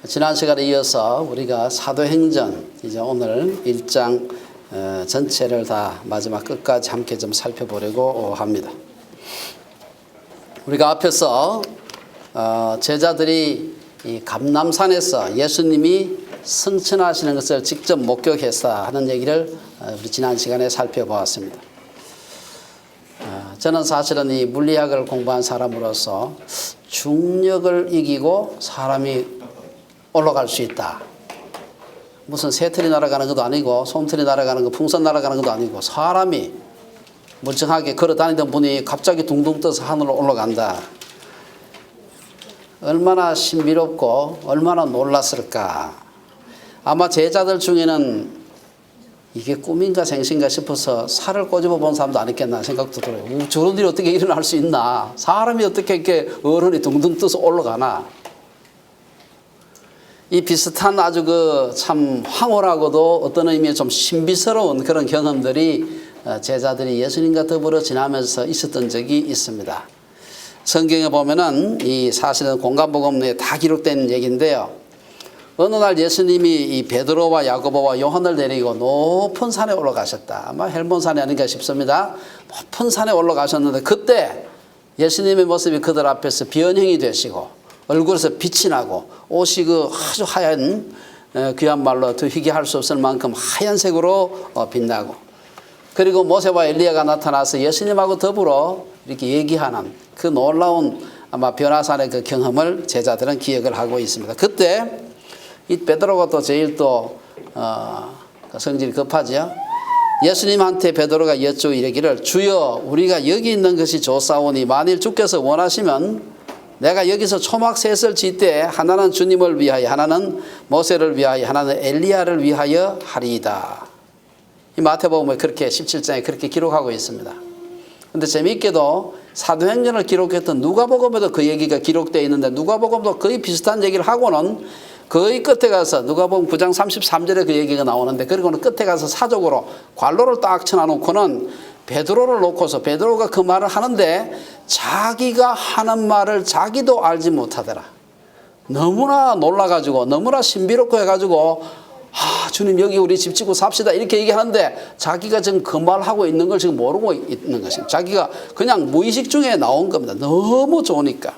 지난 시간에 이어서 우리가 사도행전 이제 오늘 1장 전체를 다 마지막 끝까지 함께 좀 살펴보려고 합니다. 우리가 앞에서 제자들이 이 감람산에서 예수님이 승천하시는 것을 직접 목격했다 하는 얘기를 우리 지난 시간에 살펴보았습니다. 저는 사실은 이 물리학을 공부한 사람으로서 중력을 이기고 사람이 올라갈 수 있다. 무슨 새털이 날아가는 것도 아니고 솜털이 날아가는 거, 풍선 날아가는 것도 아니고 사람이 멀쩡하게 걸어 다니던 분이 갑자기 둥둥 떠서 하늘로 올라간다. 얼마나 신비롭고 얼마나 놀랐을까. 아마 제자들 중에는 이게 꿈인가 생신가 싶어서 살을 꼬집어 본 사람도 안 있겠나 생각도 들어요. 저런 일이 어떻게 일어날 수 있나. 사람이 어떻게 이렇게 어른이 둥둥 떠서 올라가나. 이 비슷한 아주 참 황홀하고도 어떤 의미에 좀 신비스러운 그런 경험들이 제자들이 예수님과 더불어 지나면서 있었던 적이 있습니다. 성경에 보면은 이 사실은 공간복음에 다 기록된 얘기인데요. 어느 날 예수님이 이 베드로와 야고보와 요한을 데리고 높은 산에 올라가셨다. 아마 헬몬산이 아닌가 싶습니다. 높은 산에 올라가셨는데 그때 예수님의 모습이 그들 앞에서 변형이 되시고 얼굴에서 빛이 나고 옷이 아주 하얀 귀한 말로 더 희귀할 수 없을 만큼 하얀색으로 빛나고 그리고 모세와 엘리야가 나타나서 예수님하고 더불어 이렇게 얘기하는 그 놀라운 아마 변화산의 그 경험을 제자들은 기억을 하고 있습니다. 그때 이 베드로가 또 제일 성질이 급하죠. 예수님한테 베드로가 여쭈어 이르기를 주여 우리가 여기 있는 것이 좋사오니 만일 주께서 원하시면 내가 여기서 초막 셋을 짓되 하나는 주님을 위하여 하나는 모세를 위하여 하나는 엘리야를 위하여 하리이다. 이 마태복음에 그렇게 17장에 그렇게 기록하고 있습니다. 그런데 재미있게도 사도행전을 기록했던 누가복음에도 그 얘기가 기록되어 있는데 누가복음도 거의 비슷한 얘기를 하고는 거의 끝에 가서 누가복음 9장 33절에 그 얘기가 나오는데 그리고는 끝에 가서 사적으로 관로를 딱 쳐놔놓고는 베드로를 놓고서 베드로가 그 말을 하는데 자기가 하는 말을 자기도 알지 못하더라. 너무나 놀라가지고 너무나 신비롭고 해가지고 주님 여기 우리 집 짓고 삽시다 이렇게 얘기하는데 자기가 지금 그 말하고 있는 걸 지금 모르고 있는 것입니다. 자기가 그냥 무의식 중에 나온 겁니다. 너무 좋으니까.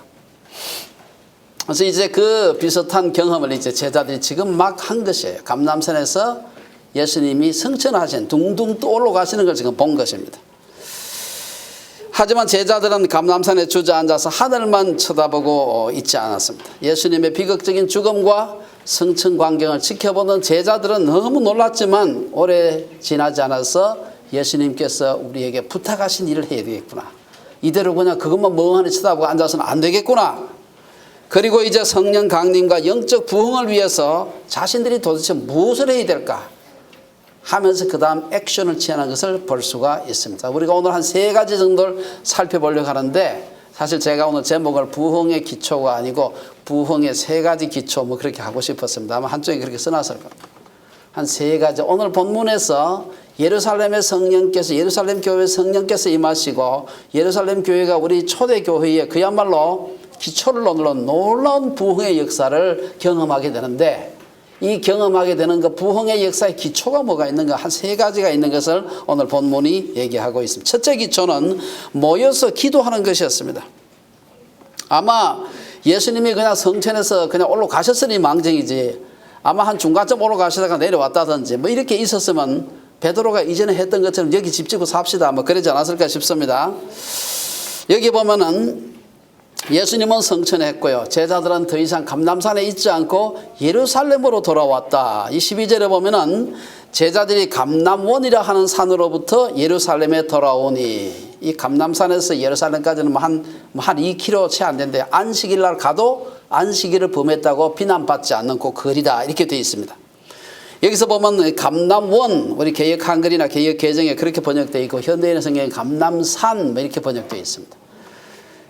그래서 이제 그 비슷한 경험을 이제 제자들이 지금 막 한 것이에요. 감람산에서 예수님이 승천하신 둥둥 떠올라 가시는 걸 지금 본 것입니다. 하지만 제자들은 감람산에 주저앉아서 하늘만 쳐다보고 있지 않았습니다. 예수님의 비극적인 죽음과 승천 광경을 지켜보는 제자들은 너무 놀랐지만 오래 지나지 않아서 예수님께서 우리에게 부탁하신 일을 해야 되겠구나. 이대로 그냥 그것만 멍하니 쳐다보고 앉아서는 안 되겠구나. 그리고 이제 성령 강림과 영적 부흥을 위해서 자신들이 도대체 무엇을 해야 될까 하면서 그 다음 액션을 취하는 것을 볼 수가 있습니다. 우리가 오늘 한 3가지 정도를 살펴보려고 하는데 사실 제가 오늘 제목을 부흥의 기초가 아니고 부흥의 3가지 기초 그렇게 하고 싶었습니다. 아마 한쪽에 그렇게 써놨을 겁니다. 한 3가지. 오늘 본문에서 예루살렘의 성령께서 예루살렘 교회 성령께서 임하시고 예루살렘 교회가 우리 초대교회에 그야말로 기초를 놓는 놀라운 부흥의 역사를 경험하게 되는데 이 경험하게 되는 그 부흥의 역사의 기초가 뭐가 있는가 한 3가지가 있는 것을 오늘 본문이 얘기하고 있습니다. 첫째 기초는 모여서 기도하는 것이었습니다. 아마 예수님이 그냥 성천에서 그냥 올라가셨으니 망정이지 아마 한 중간쯤 올라가시다가 내려왔다든지 이렇게 있었으면 베드로가 이전에 했던 것처럼 여기 집 짓고 삽시다 그러지 않았을까 싶습니다. 여기 보면은 예수님은 성천했고요. 제자들은 더 이상 감람산에 있지 않고 예루살렘으로 돌아왔다. 이 12절에 보면은 제자들이 감람원이라 하는 산으로부터 예루살렘에 돌아오니 이 감람산에서 예루살렘까지는 한 2km 채 안 되는데 안식일 날 가도 안식일을 범했다고 비난받지 않는 그 거리다 이렇게 되어 있습니다. 여기서 보면 감람원 우리 개역 한글이나 개역 개정에 그렇게 번역되어 있고 현대인의 성경에 감람산 이렇게 번역되어 있습니다.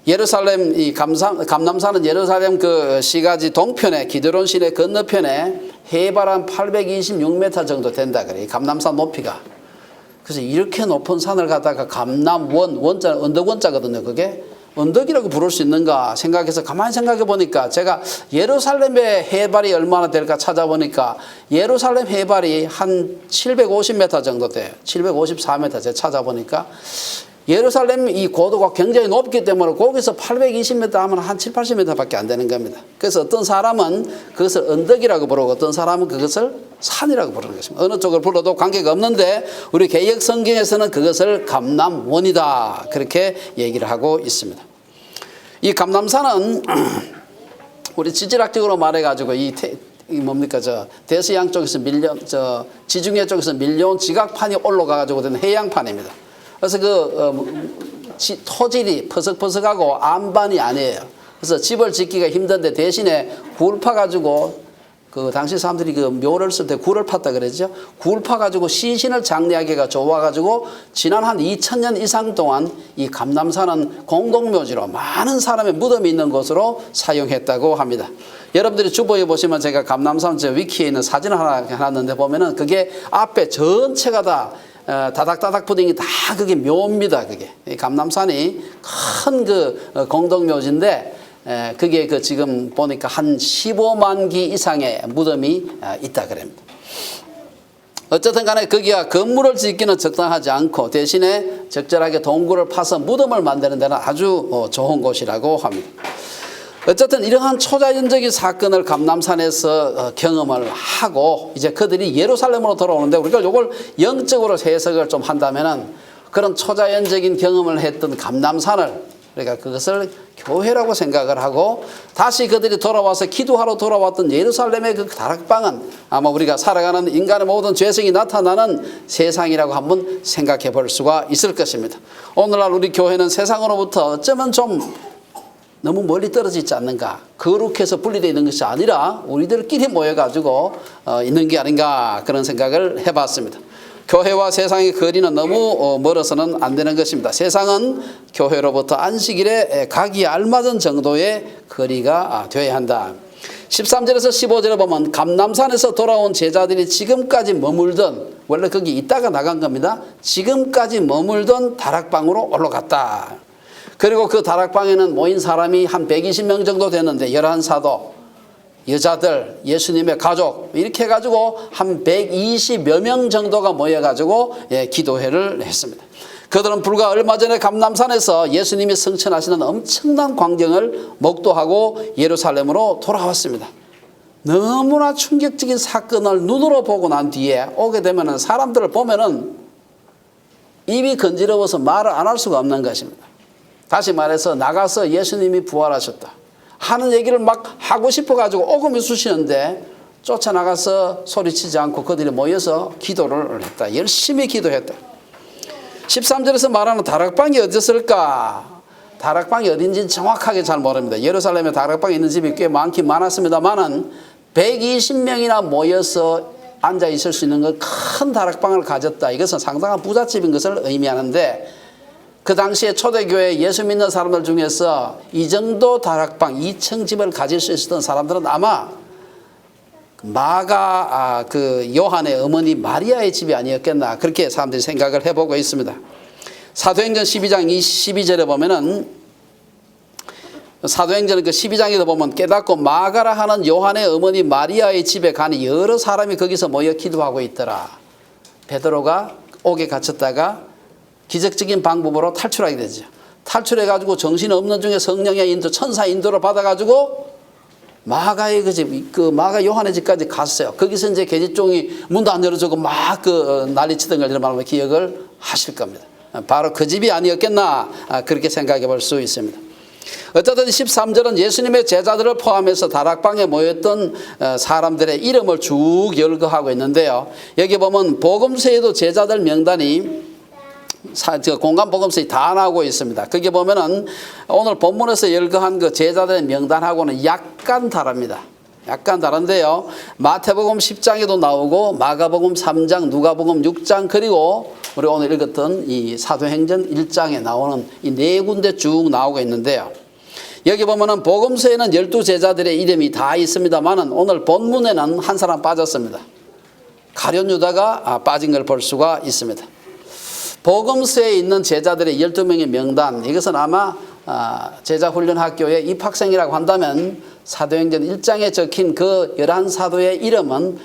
예루살렘 이 감람산은 예루살렘 그 시가지 동편에 기드론 시내 건너편에 해발 한 826m 정도 된다 그래. 감람산 높이가. 그래서 이렇게 높은 산을 가다가 감람원 원자 언덕 원자거든요. 그게 언덕이라고 부를 수 있는가 생각해서 가만히 생각해 보니까 제가 예루살렘의 해발이 얼마나 될까 찾아보니까 예루살렘 해발이 한 750m 정도 돼요. 754m 제가 찾아보니까 예루살렘 이 고도가 굉장히 높기 때문에 거기서 820m 하면 한 7, 80m밖에 안 되는 겁니다. 그래서 어떤 사람은 그것을 언덕이라고 부르고 어떤 사람은 그것을 산이라고 부르는 것입니다. 어느 쪽을 불러도 관계가 없는데 우리 개역 성경에서는 그것을 감람원이다 그렇게 얘기를 하고 있습니다. 이 감람산은 우리 지질학적으로 말해가지고 이 뭡니까 대서양 쪽에서 지중해 쪽에서 밀려온 지각판이 올라가가지고 된 해양판입니다. 그래서 토질이 퍼석퍼석하고 안반이 아니에요. 그래서 집을 짓기가 힘든데 대신에 굴 파가지고 당시 사람들이 묘를 쓸 때 굴을 팠다 그랬죠. 굴 파가지고 시신을 장례하기가 좋아가지고 지난 한 2000년 이상 동안 이 감람산은 공동묘지로 많은 사람의 무덤이 있는 곳으로 사용했다고 합니다. 여러분들이 주보에 보시면 제가 감람산 위키에 있는 사진을 하나 해놨는데 보면은 그게 앞에 전체가 다 다닥다닥 푸딩이 다 그게 묘입니다. 그게 감람산이 큰 공동묘지인데 그게 지금 보니까 한 15만 기 이상의 무덤이 있다 그럽니다. 어쨌든 간에 거기가 건물을 짓기는 적당하지 않고 대신에 적절하게 동굴을 파서 무덤을 만드는 데는 아주 좋은 곳이라고 합니다. 어쨌든 이러한 초자연적인 사건을 감람산에서 경험을 하고 이제 그들이 예루살렘으로 돌아오는데 우리가 이걸 영적으로 해석을 좀 한다면은 그런 초자연적인 경험을 했던 감람산을 그러니까 그것을 교회라고 생각을 하고 다시 그들이 돌아와서 기도하러 돌아왔던 예루살렘의 그 다락방은 아마 우리가 살아가는 인간의 모든 죄성이 나타나는 세상이라고 한번 생각해 볼 수가 있을 것입니다. 오늘날 우리 교회는 세상으로부터 어쩌면 좀 너무 멀리 떨어져 있지 않는가. 거룩해서 분리되어 있는 것이 아니라 우리들끼리 모여가지고 있는 게 아닌가 그런 생각을 해봤습니다. 교회와 세상의 거리는 너무 멀어서는 안 되는 것입니다. 세상은 교회로부터 안식일에 가기에 알맞은 정도의 거리가 되어야 한다. 13절에서 15절에 보면 감람산에서 돌아온 제자들이 지금까지 머물던 원래 거기 있다가 나간 겁니다. 지금까지 머물던 다락방으로 올라갔다. 그리고 그 다락방에는 모인 사람이 한 120명 정도 됐는데 11사도, 여자들, 예수님의 가족 이렇게 해가지고 한 120여 명 정도가 모여가지고 기도회를 했습니다. 그들은 불과 얼마 전에 감람산에서 예수님이 성천하시는 엄청난 광경을 목도하고 예루살렘으로 돌아왔습니다. 너무나 충격적인 사건을 눈으로 보고 난 뒤에 오게 되면 사람들을 보면은 입이 건지러워서 말을 안 할 수가 없는 것입니다. 다시 말해서 나가서 예수님이 부활하셨다 하는 얘기를 막 하고 싶어가지고 오금이 쑤시는데 쫓아나가서 소리치지 않고 그들이 모여서 기도를 했다. 열심히 기도했다. 13절에서 말하는 다락방이 어디였을까? 다락방이 어딘지는 정확하게 잘 모릅니다. 예루살렘에 다락방이 있는 집이 꽤 많긴 많았습니다만은 120명이나 모여서 앉아 있을 수 있는 큰 다락방을 가졌다. 이것은 상당한 부잣집인 것을 의미하는데 그 당시에 초대교회 예수 믿는 사람들 중에서 이 정도 다락방 2층 집을 가질 수 있었던 사람들은 아마 마가 요한의 어머니 마리아의 집이 아니었겠나 그렇게 사람들이 생각을 해보고 있습니다. 사도행전 12장 22절에 보면은 사도행전 12장에도 보면 깨닫고 마가라 하는 요한의 어머니 마리아의 집에 가니 여러 사람이 거기서 모여 기도하고 있더라. 베드로가 옥에 갇혔다가 기적적인 방법으로 탈출하게 되죠. 탈출해가지고 정신없는 중에 성령의 인도, 천사 인도를 받아가지고 마가의 그 집, 마가 요한의 집까지 갔어요. 거기서 이제 계집종이 문도 안 열어주고 막 난리치던 걸 여러분 기억을 하실 겁니다. 바로 그 집이 아니었겠나 그렇게 생각해 볼 수 있습니다. 어쨌든 13절은 예수님의 제자들을 포함해서 다락방에 모였던 사람들의 이름을 쭉 열거하고 있는데요. 여기 보면 복음서에도 제자들 명단이 공간 복음서에 다 나오고 있습니다. 거기 보면은 오늘 본문에서 열거한 그 제자들의 명단하고는 약간 다릅니다. 약간 다른데요. 마태복음 10장에도 나오고 마가복음 3장, 누가복음 6장 그리고 우리 오늘 읽었던 이 사도행전 1장에 나오는 이 네 군데 쭉 나오고 있는데요. 여기 보면은 복음서에는 12제자들의 이름이 다 있습니다만은 오늘 본문에는 한 사람 빠졌습니다. 가룟 유다가 빠진 걸 볼 수가 있습니다. 복음서에 있는 제자들의 12명의 명단 이것은 아마 제자훈련학교의 입학생이라고 한다면 사도행전 1장에 적힌 그 11사도의 이름은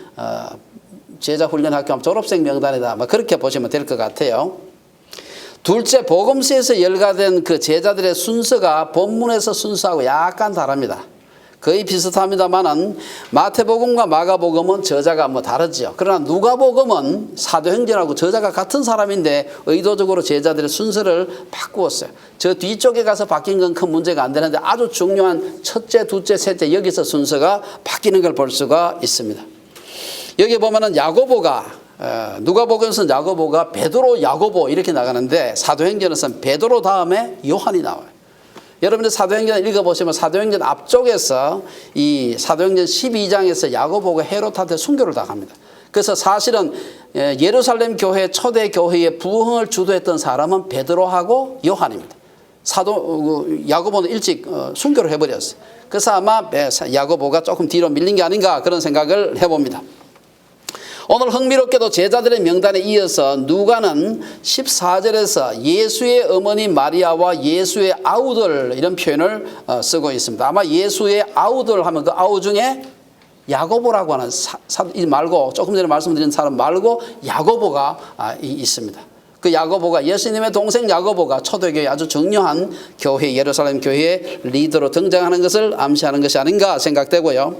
제자훈련학교 졸업생 명단이다. 그렇게 보시면 될 것 같아요. 둘째, 복음서에서 열거된 그 제자들의 순서가 본문에서 순서하고 약간 다릅니다. 거의 비슷합니다만은 마태복음과 마가복음은 저자가 다르죠. 그러나 누가복음은 사도행전하고 저자가 같은 사람인데 의도적으로 제자들의 순서를 바꾸었어요. 저 뒤쪽에 가서 바뀐 건 큰 문제가 안 되는데 아주 중요한 첫째, 둘째, 셋째 여기서 순서가 바뀌는 걸 볼 수가 있습니다. 여기 보면은 야고보가 누가복음에서는 야고보가 베드로, 야고보 이렇게 나가는데 사도행전에서는 베드로 다음에 요한이 나와요. 여러분들 사도행전 읽어보시면 사도행전 앞쪽에서 이 사도행전 12장에서 야고보가 헤롯한테 순교를 당합니다. 그래서 사실은 예루살렘 교회 초대 교회의 부흥을 주도했던 사람은 베드로하고 요한입니다. 야고보는 일찍 순교를 해버렸어요. 그래서 아마 야고보가 조금 뒤로 밀린 게 아닌가 그런 생각을 해봅니다. 오늘 흥미롭게도 제자들의 명단에 이어서 누가는 14절에서 예수의 어머니 마리아와 예수의 아우들 이런 표현을 쓰고 있습니다. 아마 예수의 아우들 하면 그 아우 중에 야고보라고 하는 말고 조금 전에 말씀드린 사람 말고 야고보가 있습니다. 그 야고보가 예수님의 동생 야고보가 초대교회 아주 중요한 교회 예루살렘 교회의 리더로 등장하는 것을 암시하는 것이 아닌가 생각되고요.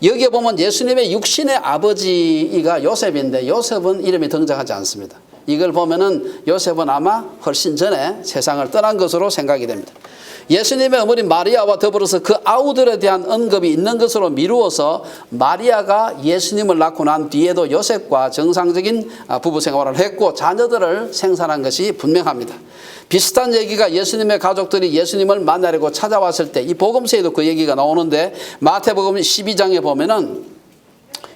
여기에 보면 예수님의 육신의 아버지가 요셉인데 요셉은 이름이 등장하지 않습니다. 이걸 보면은 요셉은 아마 훨씬 전에 세상을 떠난 것으로 생각이 됩니다. 예수님의 어머니 마리아와 더불어서 그 아우들에 대한 언급이 있는 것으로 미루어서 마리아가 예수님을 낳고 난 뒤에도 요셉과 정상적인 부부 생활을 했고 자녀들을 생산한 것이 분명합니다. 비슷한 얘기가 예수님의 가족들이 예수님을 만나려고 찾아왔을 때 이 복음서에도 그 얘기가 나오는데 마태복음 12장에 보면은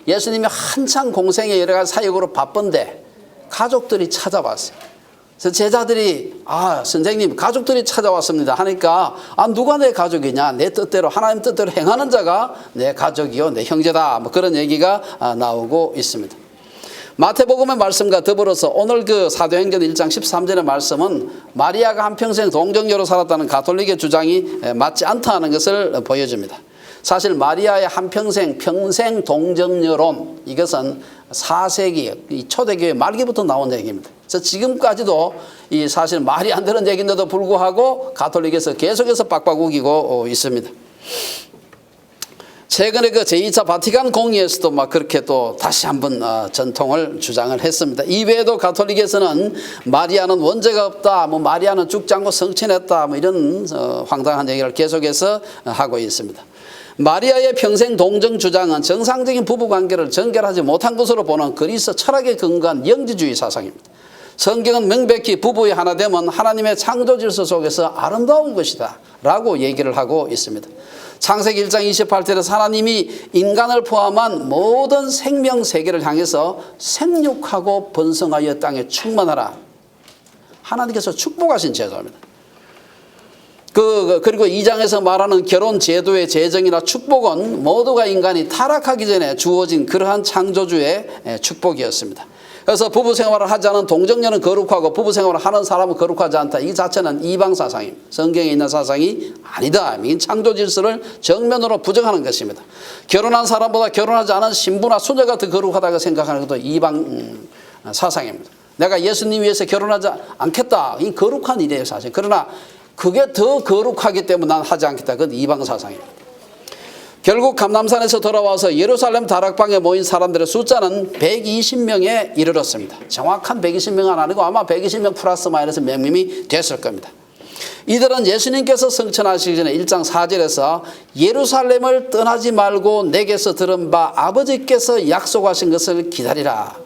예수님이 한창 공생의 여러 가지 사역으로 바쁜데 가족들이 찾아왔어요. 그래서 제자들이 선생님 가족들이 찾아왔습니다 하니까 누가 내 가족이냐, 내 뜻대로 하나님 뜻대로 행하는 자가 내 가족이요 내 형제다 그런 얘기가 나오고 있습니다. 마태복음의 말씀과 더불어서 오늘 그 사도행전 1장 13절의 말씀은 마리아가 한평생 동정녀로 살았다는 가톨릭의 주장이 맞지 않다는 것을 보여줍니다. 사실 마리아의 한평생 평생 동정녀론 이것은 4세기 초대교회 말기부터 나온 얘기입니다. 그래서 지금까지도 이 사실 말이 안 되는 얘기인데도 불구하고 가톨릭에서 계속해서 빡빡 우기고 있습니다. 최근에 그 제2차 바티칸 공의에서도 그렇게 또 다시 한번 전통을 주장을 했습니다. 이외에도 가톨릭에서는 마리아는 원죄가 없다, 마리아는 죽지 않고 성천했다, 이런 황당한 얘기를 계속해서 하고 있습니다. 마리아의 평생 동정 주장은 정상적인 부부관계를 전결하지 못한 것으로 보는 그리스 철학에 근거한 영지주의 사상입니다. 성경은 명백히 부부의 하나됨은 하나님의 창조 질서 속에서 아름다운 것이다 라고 얘기를 하고 있습니다. 창세기 1장 28절에서 하나님이 인간을 포함한 모든 생명 세계를 향해서 생육하고 번성하여 땅에 충만하라. 하나님께서 축복하신 제도입니다. 그리고 2장에서 말하는 결혼 제도의 제정이나 축복은 모두가 인간이 타락하기 전에 주어진 그러한 창조주의 축복이었습니다. 그래서 부부 생활을 하지 않은 동정녀는 거룩하고 부부 생활을 하는 사람은 거룩하지 않다. 이 자체는 이방 사상입니다. 성경에 있는 사상이 아니다. 이 창조 질서를 정면으로 부정하는 것입니다. 결혼한 사람보다 결혼하지 않은 신부나 수녀가 더 거룩하다고 생각하는 것도 이방 사상입니다. 내가 예수님 위해서 결혼하지 않겠다. 이 거룩한 일이에요 사실. 그러나 그게 더 거룩하기 때문에 난 하지 않겠다. 그건 이방 사상입니다. 결국 감람산에서 돌아와서 예루살렘 다락방에 모인 사람들의 숫자는 120명에 이르렀습니다. 정확한 120명은 아니고 아마 120명 플러스 마이너스 몇 명이 됐을 겁니다. 이들은 예수님께서 성천하시기 전에 1장 4절에서 예루살렘을 떠나지 말고 내게서 들은 바 아버지께서 약속하신 것을 기다리라.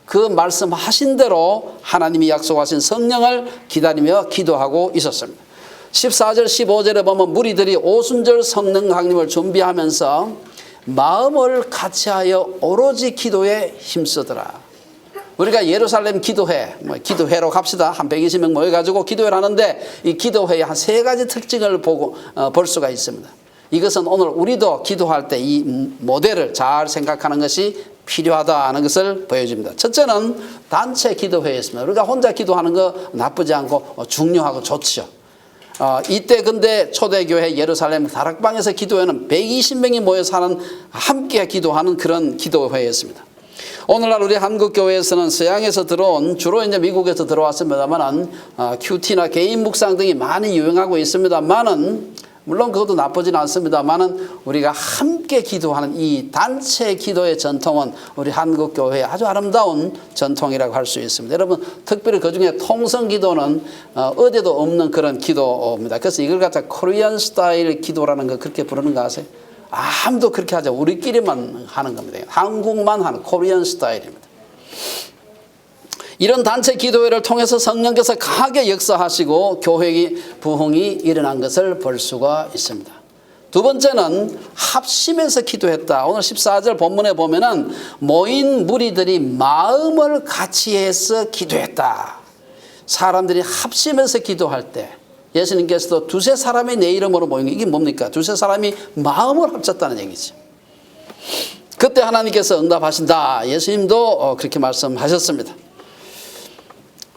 그 말씀하신 대로 하나님이 약속하신 성령을 기다리며 기도하고 있었습니다. 14절 15절에 보면 무리들이 오순절 성령 강림을 준비하면서 마음을 같이하여 오로지 기도에 힘쓰더라. 우리가 예루살렘 기도회, 기도회로 갑시다. 한 120명 모여가지고 기도회를 하는데 이 기도회에 한 3가지 특징을 볼 수가 있습니다. 이것은 오늘 우리도 기도할 때 이 모델을 잘 생각하는 것이 필요하다는 것을 보여줍니다. 첫째는 단체 기도회였습니다. 우리가 혼자 기도하는 거 나쁘지 않고 중요하고 좋죠. 이때 근데 초대교회 예루살렘 다락방에서 기도회는 120명이 모여 사는 함께 기도하는 그런 기도회였습니다. 오늘날 우리 한국 교회에서는 서양에서 들어온 주로 이제 미국에서 들어왔습니다만은 큐티나 개인 묵상 등이 많이 유행하고 있습니다만은 물론 그것도 나쁘진 않습니다만은 우리가 함께 기도하는 이 단체 기도의 전통은 우리 한국 교회의 아주 아름다운 전통이라고 할 수 있습니다. 여러분 특별히 그중에 통성 기도는 어디에도 없는 그런 기도입니다. 그래서 이걸 갖다 코리안 스타일 기도라는 거 그렇게 부르는 거 아세요? 아무도 그렇게 하지 않고 우리끼리만 하는 겁니다. 한국만 하는 코리안 스타일입니다. 이런 단체 기도회를 통해서 성령께서 강하게 역사하시고 교회의 부흥이 일어난 것을 볼 수가 있습니다. 두 번째는 합심해서 기도했다. 오늘 14절 본문에 보면은 모인 무리들이 마음을 같이 해서 기도했다. 사람들이 합심해서 기도할 때 예수님께서도 두세 사람이 내 이름으로 모인 게 이게 뭡니까? 두세 사람이 마음을 합쳤다는 얘기죠. 그때 하나님께서 응답하신다. 예수님도 그렇게 말씀하셨습니다.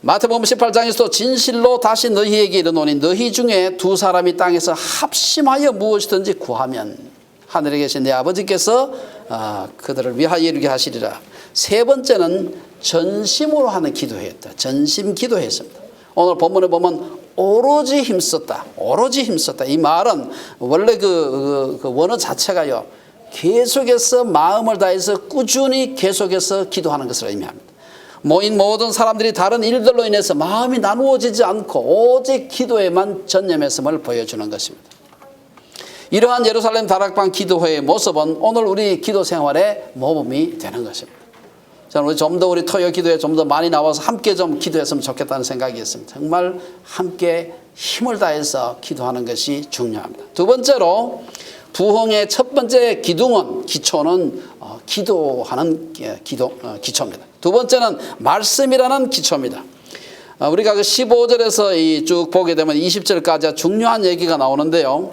마태복음 18장에서도 진실로 다시 너희에게 이르노니 너희 중에 두 사람이 땅에서 합심하여 무엇이든지 구하면 하늘에 계신 내 아버지께서 그들을 위하여 이루게 하시리라. 세 번째는 전심으로 하는 기도였다. 전심 기도했습니다. 오늘 본문에 보면 오로지 힘썼다. 오로지 힘썼다. 이 말은 원래 그 원어 자체가요. 계속해서 마음을 다해서 꾸준히 계속해서 기도하는 것을 의미합니다. 모인 모든 사람들이 다른 일들로 인해서 마음이 나누어지지 않고 오직 기도에만 전념했음을 보여주는 것입니다. 이러한 예루살렘 다락방 기도회의 모습은 오늘 우리 기도 생활의 모범이 되는 것입니다. 저는 좀 더 우리 토요 기도에 좀 더 많이 나와서 함께 좀 기도했으면 좋겠다는 생각이 있습니다. 정말 함께 힘을 다해서 기도하는 것이 중요합니다. 두 번째로 부흥의 첫 번째 기초는 기도하는 기초입니다. 두 번째는 말씀이라는 기초입니다. 우리가 그 15절에서 쭉 보게 되면 20절까지 중요한 얘기가 나오는데요.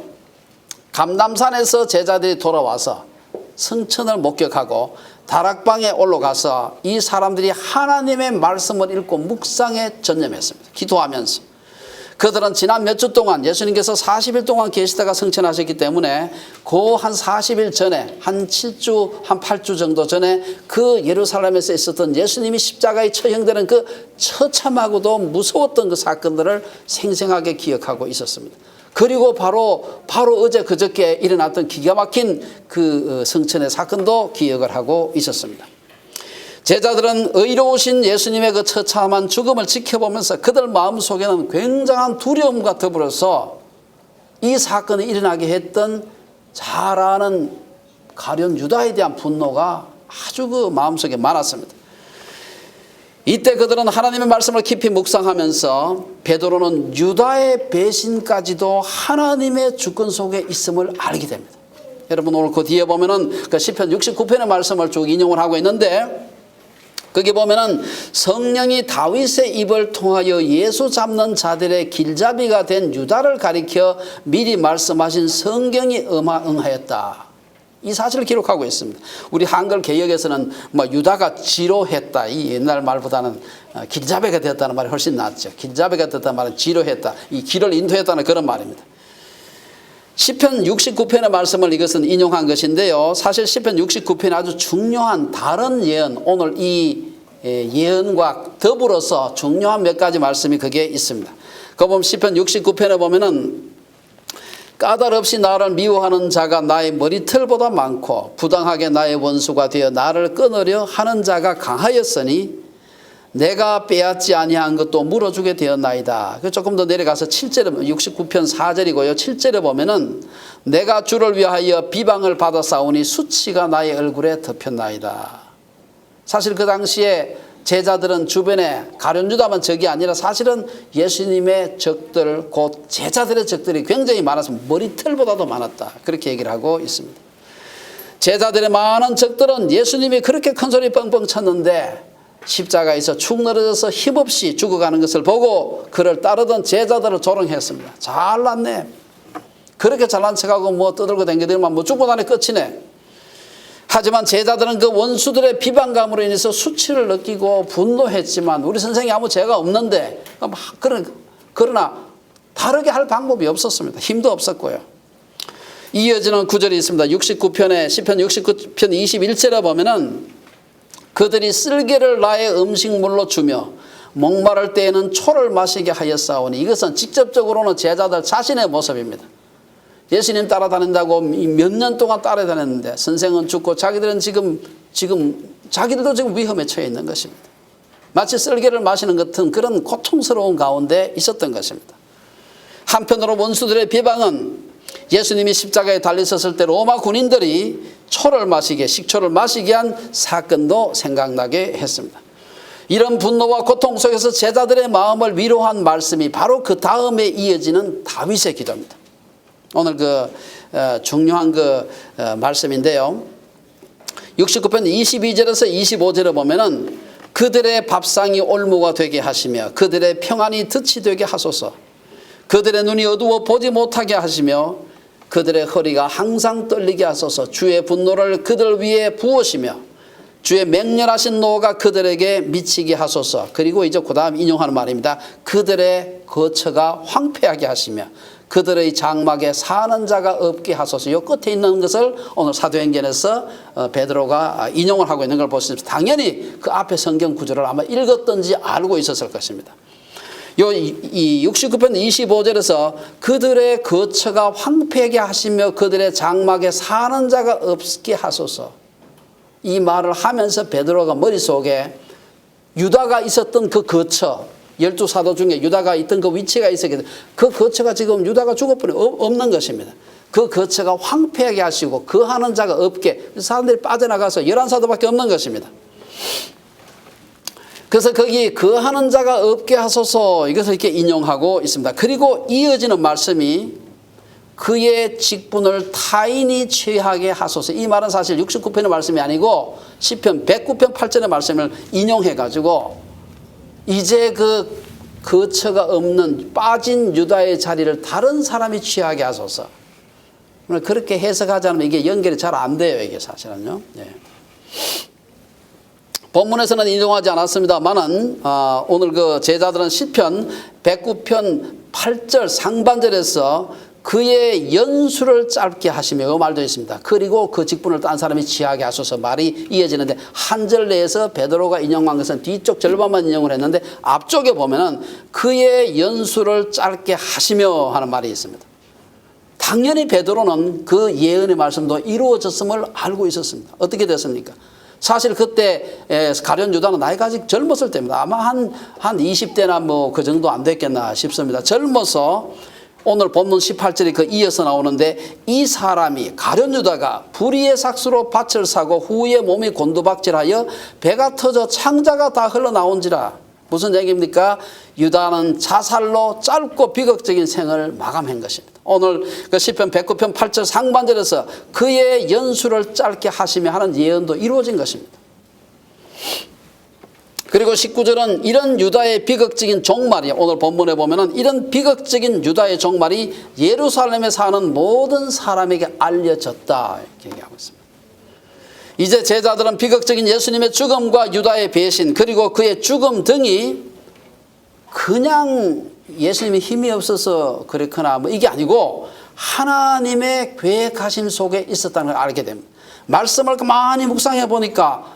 감람산에서 제자들이 돌아와서 성천을 목격하고 다락방에 올라가서 이 사람들이 하나님의 말씀을 읽고 묵상에 전념했습니다. 기도하면서. 그들은 지난 몇 주 동안 예수님께서 40일 동안 계시다가 승천하셨기 때문에 그 한 40일 전에 한 7주 한 8주 정도 전에 그 예루살렘에서 있었던 예수님이 십자가에 처형되는 그 처참하고도 무서웠던 그 사건들을 생생하게 기억하고 있었습니다. 그리고 바로 어제 그저께 일어났던 기가 막힌 그 성천의 사건도 기억을 하고 있었습니다. 제자들은 의로우신 예수님의 그 처참한 죽음을 지켜보면서 그들 마음속에는 굉장한 두려움과 더불어서 이 사건이 일어나게 했던 잘 아는 가룟 유다에 대한 분노가 아주 그 마음속에 많았습니다. 이때 그들은 하나님의 말씀을 깊이 묵상하면서 베드로는 유다의 배신까지도 하나님의 주권 속에 있음을 알게 됩니다. 여러분 오늘 그 뒤에 보면은 그 시편 69편의 말씀을 쭉 인용을 하고 있는데 거기 보면은 성령이 다윗의 입을 통하여 예수 잡는 자들의 길잡이가 된 유다를 가리켜 미리 말씀하신 성경이 응하였다. 이 사실을 기록하고 있습니다. 우리 한글 개역에서는 유다가 지로했다. 이 옛날 말보다는 길잡이가 되었다는 말이 훨씬 낫죠. 길잡이가 되었다는 말은 지로했다. 이 길을 인도했다는 그런 말입니다. 시편 69편의 말씀을 이것은 인용한 것인데요. 사실 시편 69편이 아주 중요한 다른 예언, 오늘 이 예언과 더불어서 중요한 몇 가지 말씀이 거기에 있습니다. 그 보면 시편 69편에 보면은 까닭없이 나를 미워하는 자가 나의 머리털보다 많고 부당하게 나의 원수가 되어 나를 끊으려 하는 자가 강하였으니 내가 빼앗지 아니한 것도 물어주게 되었나이다. 조금 더 내려가서 7절에 69편 4절이고요. 7절에 보면은 내가 주를 위하여 비방을 받아 싸우니 수치가 나의 얼굴에 덮였나이다. 사실 그 당시에 제자들은 주변에 가룟 유다만 적이 아니라 사실은 예수님의 적들 곧 제자들의 적들이 굉장히 많아서 머리털보다도 많았다. 그렇게 얘기를 하고 있습니다. 제자들의 많은 적들은 예수님이 그렇게 큰 소리 뻥뻥 쳤는데 십자가에서 축 늘어져서 힘없이 죽어가는 것을 보고 그를 따르던 제자들을 조롱했습니다. 잘났네. 그렇게 잘난 척하고 떠들고 댕기더니만 죽고 나니 끝이네. 하지만 제자들은 그 원수들의 비방감으로 인해서 수치를 느끼고 분노했지만 우리 선생이 아무 죄가 없는데 그러나 다르게 할 방법이 없었습니다. 힘도 없었고요. 이어지는 구절이 있습니다. 69편에 시편 69편 21절에 보면은 그들이 쓸개를 나의 음식물로 주며 목마를 때에는 초를 마시게 하였사오니, 이것은 직접적으로는 제자들 자신의 모습입니다. 예수님 따라다닌다고 몇 년 동안 따라다녔는데 선생은 죽고 자기들은 지금 자기들도 지금 위험에 처해 있는 것입니다. 마치 쓸개를 마시는 같은 그런 고통스러운 가운데 있었던 것입니다. 한편으로 원수들의 비방은 예수님이 십자가에 달리셨을 때 로마 군인들이 식초를 마시게 한 사건도 생각나게 했습니다. 이런 분노와 고통 속에서 제자들의 마음을 위로한 말씀이 바로 그 다음에 이어지는 다윗의 기도입니다. 오늘 중요한 말씀인데요. 69편 22절에서 25절에 보면은 그들의 밥상이 올무가 되게 하시며 그들의 평안이 덫이 되게 하소서. 그들의 눈이 어두워 보지 못하게 하시며 그들의 허리가 항상 떨리게 하소서. 주의 분노를 그들 위에 부으시며 주의 맹렬하신 노가 그들에게 미치게 하소서. 그리고 이제 그 다음 인용하는 말입니다. 그들의 거처가 황폐하게 하시며 그들의 장막에 사는 자가 없게 하소서. 이 끝에 있는 것을 오늘 사도행전에서 베드로가 인용을 하고 있는 걸 볼 수 있습니다. 당연히 그 앞에 성경 구절을 아마 읽었던지 알고 있었을 것입니다. 이 69편 25절에서 그들의 거처가 황폐하게 하시며 그들의 장막에 사는 자가 없게 하소서. 이 말을 하면서 베드로가 머릿속에 유다가 있었던 그 거처, 12사도 중에 유다가 있던 그 위치가 있었기, 그 거처가 지금 유다가 죽어버려 없는 것입니다. 그 거처가 황폐하게 하시고 거하는 자가 없게, 사람들이 빠져나가서 11사도밖에 없는 것입니다. 그래서 거기 거하는 자가 없게 하소서, 이것을 이렇게 인용하고 있습니다. 그리고 이어지는 말씀이 그의 직분을 타인이 취하게 하소서. 이 말은 사실 69편의 말씀이 아니고 시편 109편 8절의 말씀을 인용해가지고 이제 그 거처가 없는 빠진 유다의 자리를 다른 사람이 취하게 하소서. 그렇게 해석하지 않으면 이게 연결이 잘 안 돼요, 이게 사실은요. 예. 본문에서는 인용하지 않았습니다만은 오늘 그 제자들은 시편 109편 8절 상반절에서 그의 연수를 짧게 하시며 그 말도 있습니다. 그리고 그 직분을 딴 사람이 취하게 하소서 말이 이어지는데 한 절 내에서 베드로가 인용한 것은 뒤쪽 절반만 인용을 했는데 앞쪽에 보면은 그의 연수를 짧게 하시며 하는 말이 있습니다. 당연히 베드로는 그 예언의 말씀도 이루어졌음을 알고 있었습니다. 어떻게 됐습니까? 사실 그때 가룟 유다는 나이가 아직 젊었을 때입니다. 아마 한 20대나 뭐 그 정도 안 됐겠나 싶습니다. 젊어서 오늘 본문 18절이 이어서 나오는데 이 사람이 가룟 유다가 불의의 삭수로 밭을 사고 후에 몸이 곤두박질하여 배가 터져 창자가 다 흘러나온지라. 무슨 얘기입니까? 유다는 자살로 짧고 비극적인 생을 마감한 것입니다. 오늘 그 시편 109편 8절 상반절에서 그의 연수를 짧게 하시며 하는 예언도 이루어진 것입니다. 그리고 19절은 이런 유다의 비극적인 종말이 오늘 본문에 보면은 이런 비극적인 유다의 종말이 예루살렘에 사는 모든 사람에게 알려졌다 이렇게 얘기하고 있습니다. 이제 제자들은 비극적인 예수님의 죽음과 유다의 배신 그리고 그의 죽음 등이 그냥 예수님이 힘이 없어서 그렇거나 뭐 이게 아니고 하나님의 계획하심 속에 있었다는 걸 알게 됩니다. 말씀을 많이 묵상해 보니까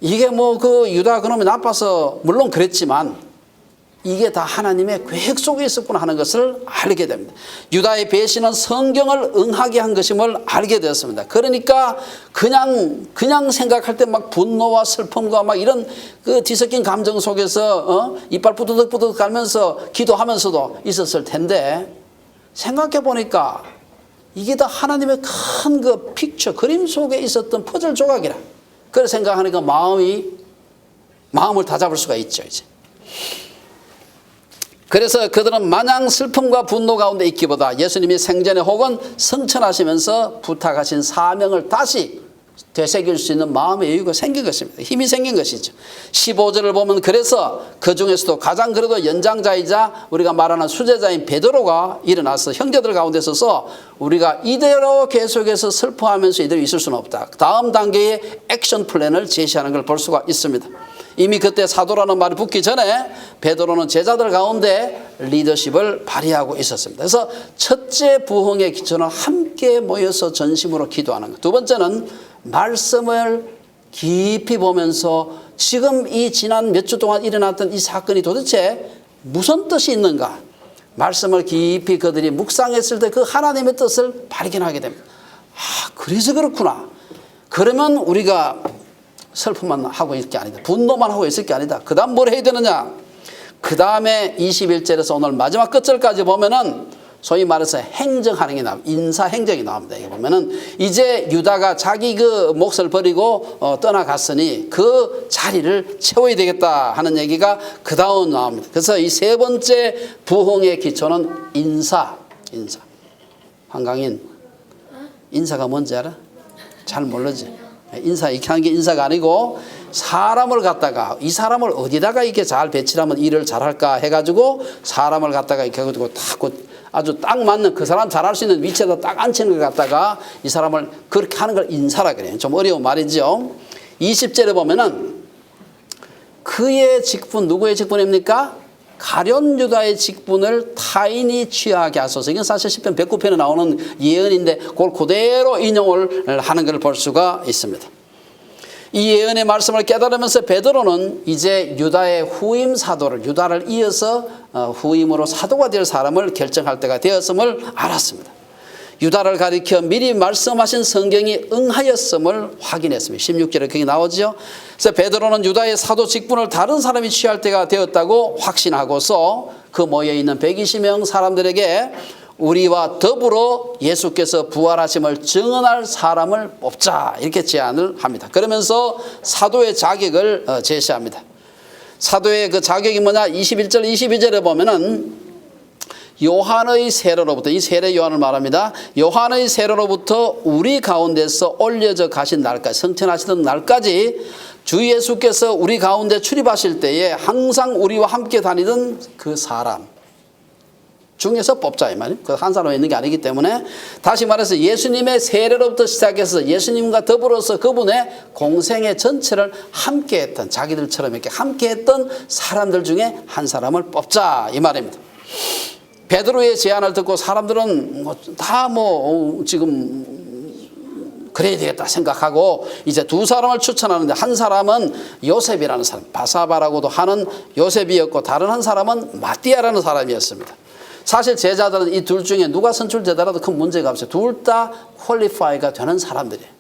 이게 뭐 그 유다 그놈이 나빠서 물론 그랬지만 이게 다 하나님의 계획 속에 있었구나 하는 것을 알게 됩니다. 유다의 배신은 성경을 응하게 한 것임을 알게 되었습니다. 그러니까 그냥 생각할 때 막 분노와 슬픔과 막 이런 그 뒤섞인 감정 속에서 이빨 부드덕부드덕 갈면서 기도하면서도 있었을 텐데 생각해 보니까 이게 다 하나님의 큰 그 픽처 그림 속에 있었던 퍼즐 조각이라. 그걸 생각하니까 마음을 다잡을 수가 있죠, 이제. 그래서 그들은 마냥 슬픔과 분노 가운데 있기보다 예수님이 생전에 혹은 성천하시면서 부탁하신 사명을 다시 되새길 수 있는 마음의 여유가 생긴 것입니다. 힘이 생긴 것이죠. 15절을 보면 그래서 그 중에서도 가장 그래도 연장자이자 우리가 말하는 수제자인 베드로가 일어나서 형제들 가운데 있어서 우리가 이대로 계속해서 슬퍼하면서 이대로 있을 수는 없다. 다음 단계의 액션 플랜을 제시하는 걸 볼 수가 있습니다. 이미 그때 사도라는 말이 붙기 전에 베드로는 제자들 가운데 리더십을 발휘하고 있었습니다. 그래서 첫째 부흥의 기초는 함께 모여서 전심으로 기도하는 것. 두 번째는 말씀을 깊이 보면서 지금 이 지난 몇 주 동안 일어났던 이 사건이 도대체 무슨 뜻이 있는가? 말씀을 깊이 그들이 묵상했을 때 그 하나님의 뜻을 발견하게 됩니다. 아, 그래서 그렇구나. 그러면 우리가 슬픔만 하고 있을 게 아니다. 분노만 하고 있을 게 아니다. 그 다음 뭘 해야 되느냐? 그 다음에 21절에서 오늘 마지막 끝절까지 보면은 소위 말해서 행정하는 게 나옵니다. 인사행정이 나옵니다. 여기 보면은 이제 유다가 자기 그 몫을 버리고 떠나갔으니 그 자리를 채워야 되겠다 하는 얘기가 그 다음 나옵니다. 그래서 이 세 번째 부흥의 기초는 인사. 한강인, 인사가 뭔지 알아? 잘 모르지? 인사, 이렇게 하는 게 인사가 아니고 사람을 갖다가 이 사람을 어디다가 이렇게 잘 배치하면 일을 잘할까 해가지고 사람을 갖다가 이렇게 해가지고 아주 딱 맞는 그 사람 잘할 수 있는 위치에다 딱 앉히는 걸 갖다가 이 사람을 그렇게 하는 걸 인사라 그래요. 좀 어려운 말이죠. 20절에 보면은 그의 직분, 누구의 직분입니까? 가룟 유다의 직분을 타인이 취하게 하소서. 이건 사실 시편 109편에 나오는 예언인데 그걸 그대로 인용을 하는 걸 볼 수가 있습니다. 이 예언의 말씀을 깨달으면서 베드로는 이제 유다의 후임 사도를, 유다를 이어서 후임으로 사도가 될 사람을 결정할 때가 되었음을 알았습니다. 유다를 가리켜 미리 말씀하신 성경이 응하였음을 확인했습니다. 16절에 그게 나오죠. 그래서 베드로는 유다의 사도 직분을 다른 사람이 취할 때가 되었다고 확신하고서 그 모여있는 120명 사람들에게 우리와 더불어 예수께서 부활하심을 증언할 사람을 뽑자, 이렇게 제안을 합니다. 그러면서 사도의 자격을 제시합니다. 사도의 그 자격이 뭐냐? 21절 22절에 보면은 요한의 세례로부터, 이 세례 요한을 말합니다. 요한의 세례로부터 우리 가운데서 올려져 가신 날까지, 성천하시던 날까지 주 예수께서 우리 가운데 출입하실 때에 항상 우리와 함께 다니던 그 사람 중에서 뽑자, 이 말이에요. 그 한 사람 있는 게 아니기 때문에, 다시 말해서 예수님의 세례로부터 시작해서 예수님과 더불어서 그분의 공생의 전체를 함께 했던, 자기들처럼 이렇게 함께 했던 사람들 중에 한 사람을 뽑자, 이 말입니다. 베드로의 제안을 듣고 사람들은 지금 그래야 되겠다 생각하고 이제 두 사람을 추천하는데, 한 사람은 요셉이라는 사람, 바사바라고도 하는 요셉이었고, 다른 한 사람은 마띠아라는 사람이었습니다. 사실 제자들은 이 둘 중에 누가 선출되더라도 큰 문제가 없어요. 둘 다 퀄리파이가 되는 사람들이에요.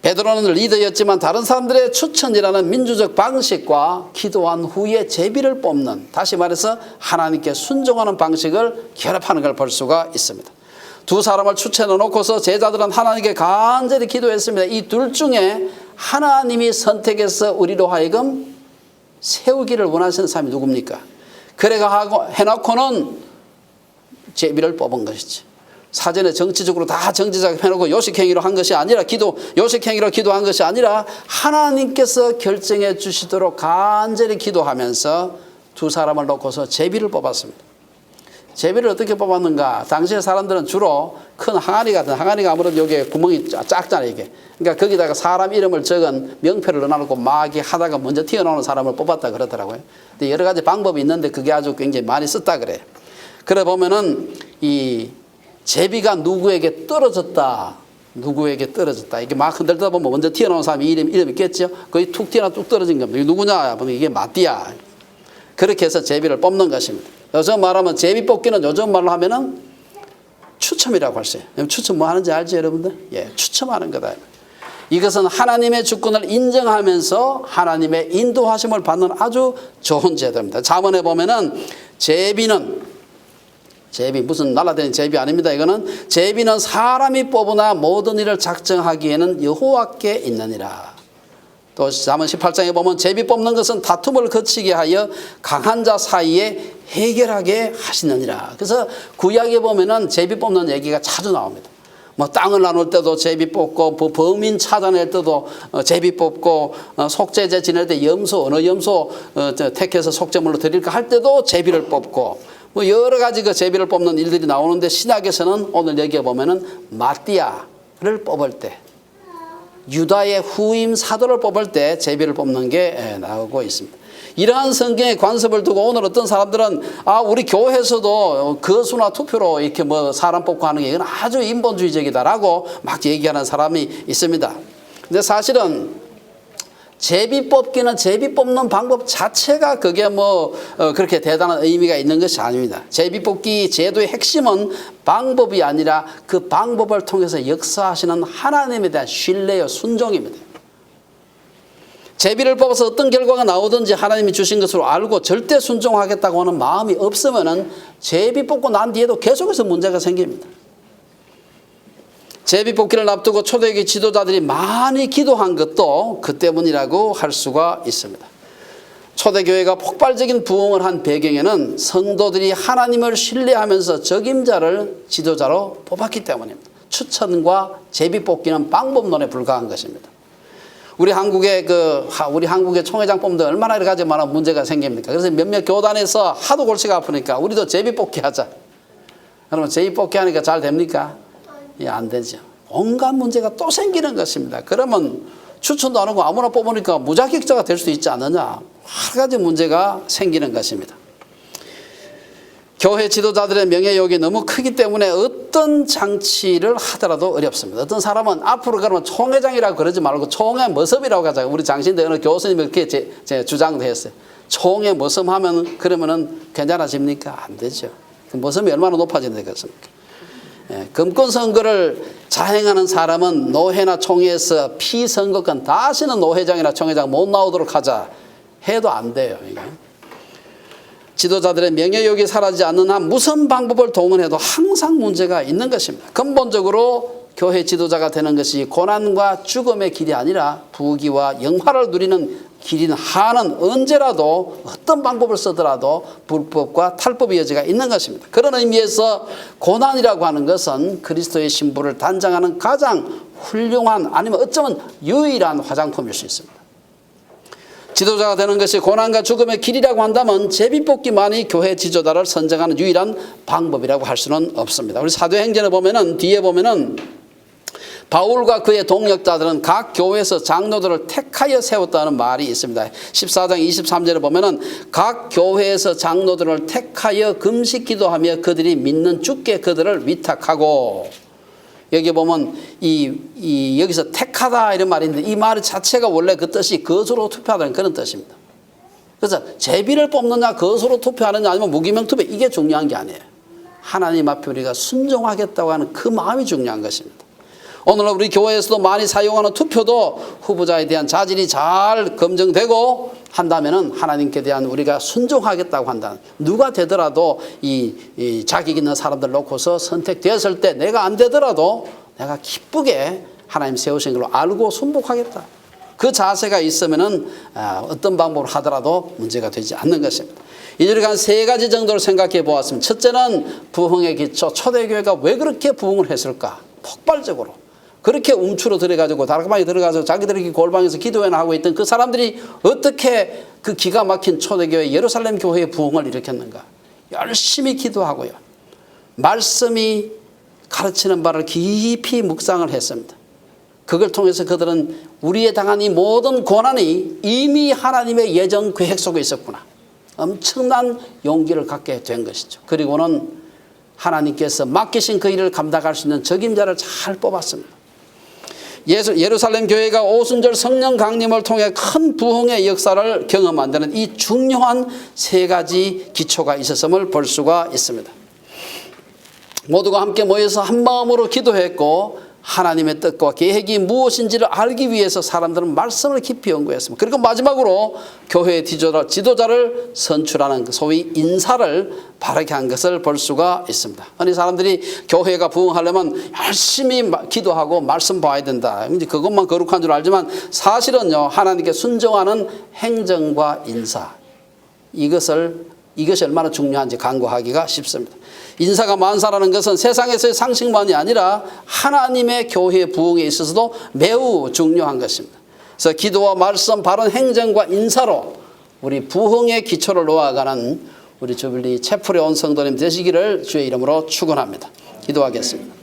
베드로는 리더였지만 다른 사람들의 추천이라는 민주적 방식과 기도한 후에 제비를 뽑는, 다시 말해서 하나님께 순종하는 방식을 결합하는 걸 볼 수가 있습니다. 두 사람을 추천해 놓고서 제자들은 하나님께 간절히 기도했습니다. 이 둘 중에 하나님이 선택해서 우리로 하여금 세우기를 원하시는 사람이 누굽니까? 그래가 해놓고는 제비를 뽑은 것이지. 사전에 정치적으로 다 정치적 해놓고 요식행위로 한 것이 아니라, 요식행위로 기도한 것이 아니라 하나님께서 결정해 주시도록 간절히 기도하면서 두 사람을 놓고서 제비를 뽑았습니다. 제비를 어떻게 뽑았는가? 당시의 사람들은 주로 큰 항아리 같은, 항아리가 아무래도 여기에 구멍이 작잖아요, 이게. 그러니까 거기다가 사람 이름을 적은 명패를 넣어놓고 막 하다가 먼저 튀어나오는 사람을 뽑았다 그러더라고요. 근데 여러 가지 방법이 있는데 그게 아주 굉장히 많이 썼다 그래요. 그래 보면은 이 제비가 누구에게 떨어졌다, 이게 막 흔들다 보면 먼저 튀어나오는 사람이 이름이 있겠죠. 거의 툭 튀어나와 뚝 떨어진 겁니다. 이게 누구냐? 보면 이게 마띠아. 그렇게 해서 제비를 뽑는 것입니다. 요즘 말하면 제비 뽑기는 요즘 말로 하면은 추첨이라고 할 수 있어요. 추첨 뭐 하는지 알죠, 여러분들? 예, 추첨하는 거다. 이것은 하나님의 주권을 인정하면서 하나님의 인도하심을 받는 아주 좋은 제도입니다. 잠언에 보면은 제비 무슨 날아다니는 제비 아닙니다. 이거는 제비는 사람이 뽑으나 모든 일을 작정하기에는 여호와께 있느니라. 또 잠언 18장에 보면 제비 뽑는 것은 다툼을 거치게 하여 강한 자 사이에 해결하게 하시느니라. 그래서 구약에 보면은 제비 뽑는 얘기가 자주 나옵니다. 뭐 땅을 나눌 때도 제비 뽑고, 범인 찾아낼 때도 제비 뽑고, 속죄제 지낼 때 어느 염소 택해서 속죄물로 드릴까 할 때도 제비를 뽑고, 뭐 여러 가지 그 제비를 뽑는 일들이 나오는데, 신약에서는 오늘 여기에 보면은 마띠아를 뽑을 때, 유다의 후임 사도를 뽑을 때 제비를 뽑는 게 나오고 있습니다. 이러한 성경의 관습을 두고 오늘 어떤 사람들은 우리 교회에서도 거수나 투표로 이렇게 사람 뽑고 하는 게 이건 아주 인본주의적이다라고 막 얘기하는 사람이 있습니다. 근데 사실은 제비 뽑기는 제비 뽑는 방법 자체가 그게 그렇게 대단한 의미가 있는 것이 아닙니다. 제비 뽑기 제도의 핵심은 방법이 아니라 그 방법을 통해서 역사하시는 하나님에 대한 신뢰와 순종입니다. 제비를 뽑아서 어떤 결과가 나오든지 하나님이 주신 것으로 알고 절대 순종하겠다고 하는 마음이 없으면은 제비 뽑고 난 뒤에도 계속해서 문제가 생깁니다. 제비 뽑기를 앞두고 초대교회 지도자들이 많이 기도한 것도 그 때문이라고 할 수가 있습니다. 초대교회가 폭발적인 부흥을 한 배경에는 성도들이 하나님을 신뢰하면서 적임자를 지도자로 뽑았기 때문입니다. 추천과 제비 뽑기는 방법론에 불과한 것입니다. 우리 한국의 총회장 뽑는데 얼마나 여러 가지 많은 문제가 생깁니까? 그래서 몇몇 교단에서 하도 골치가 아프니까 우리도 제비 뽑기 하자. 그러면 제비 뽑기 하니까 잘 됩니까? 안 되죠. 온갖 문제가 또 생기는 것입니다. 그러면 추천도 안 하고 아무나 뽑으니까 무자격자가 될 수도 있지 않느냐. 여러 가지 문제가 생기는 것입니다. 교회 지도자들의 명예욕이 너무 크기 때문에 어떤 장치를 하더라도 어렵습니다. 어떤 사람은 앞으로 그러면 총회장이라고 그러지 말고 총회 머슴이라고 하자고. 우리 장신대 어느 교수님이 그렇게 제 주장도 했어요. 총회 머슴 하면 그러면은 괜찮아집니까? 안 되죠. 그 머슴이 얼마나 높아지는 되겠습니까? 금권 선거를 자행하는 사람은 노회나 총회에서 피선거권 다시는 노회장이나 총회장 못 나오도록 하자 해도 안 돼요. 이게. 지도자들의 명예욕이 사라지지 않는 한 무슨 방법을 동원해도 항상 문제가 있는 것입니다. 근본적으로 교회 지도자가 되는 것이 고난과 죽음의 길이 아니라 부귀와 영화를 누리는 길인 한은 언제라도 어떤 방법을 쓰더라도 불법과 탈법의 여지가 있는 것입니다. 그런 의미에서 고난이라고 하는 것은 그리스도의 신부를 단장하는 가장 훌륭한 아니면 어쩌면 유일한 화장품일 수 있습니다. 지도자가 되는 것이 고난과 죽음의 길이라고 한다면 제비뽑기만이 교회 지도자를 선정하는 유일한 방법이라고 할 수는 없습니다. 우리 사도행전에 보면은 뒤에 보면은 바울과 그의 동역자들은 각 교회에서 장로들을 택하여 세웠다는 말이 있습니다. 14장 23절에 보면은 각 교회에서 장로들을 택하여 금식 기도하며 그들이 믿는 주께 그들을 위탁하고, 여기 보면 여기서 택하다 이런 말인데 이 말 자체가 원래 그 뜻이 거수로 투표하다는 그런 뜻입니다. 그래서 제비를 뽑느냐 거수로 투표하느냐 아니면 무기명 투표, 이게 중요한 게 아니에요. 하나님 앞에 우리가 순종하겠다고 하는 그 마음이 중요한 것입니다. 오늘 우리 교회에서도 많이 사용하는 투표도 후보자에 대한 자질이 잘 검증되고 한다면은 하나님께 대한 우리가 순종하겠다고 한다는, 누가 되더라도 이 자격 있는 사람들 놓고서 선택되었을 때 내가 안 되더라도 내가 기쁘게 하나님 세우신 걸로 알고 순복하겠다. 그 자세가 있으면은 어떤 방법을 하더라도 문제가 되지 않는 것입니다. 이들이 한 세 가지 정도를 생각해 보았습니다. 첫째는 부흥의 기초, 초대교회가 왜 그렇게 부흥을 했을까? 폭발적으로. 그렇게 움츠러 들어가지고 다락방에 들어가서 자기들이 골방에서 기도회나 하고 있던 그 사람들이 어떻게 그 기가 막힌 초대교회 예루살렘 교회의 부흥을 일으켰는가? 열심히 기도하고요. 말씀이 가르치는 바를 깊이 묵상을 했습니다. 그걸 통해서 그들은 우리에 당한 이 모든 고난이 이미 하나님의 예정 계획 속에 있었구나. 엄청난 용기를 갖게 된 것이죠. 그리고는 하나님께서 맡기신 그 일을 감당할 수 있는 적임자를 잘 뽑았습니다. 예루살렘 교회가 오순절 성령 강림을 통해 큰 부흥의 역사를 경험한 데는 이 중요한 세 가지 기초가 있었음을 볼 수가 있습니다. 모두가 함께 모여서 한 마음으로 기도했고 하나님의 뜻과 계획이 무엇인지를 알기 위해서 사람들은 말씀을 깊이 연구했습니다. 그리고 마지막으로 교회의 지도자를 선출하는 소위 인사를 바르게 한 것을 볼 수가 있습니다. 아니 사람들이 교회가 부흥하려면 열심히 기도하고 말씀 봐야 된다. 이제 그것만 거룩한 줄 알지만 사실은요, 하나님께 순종하는 행정과 인사, 이것이 얼마나 중요한지 간구하기가 쉽습니다. 인사가 만사라는 것은 세상에서의 상식만이 아니라 하나님의 교회 부흥에 있어서도 매우 중요한 것입니다. 그래서 기도와 말씀, 바른 행정과 인사로 우리 부흥의 기초를 놓아가는 우리 주빌리 채플에 온 성도님 되시기를 주의 이름으로 축원합니다. 기도하겠습니다.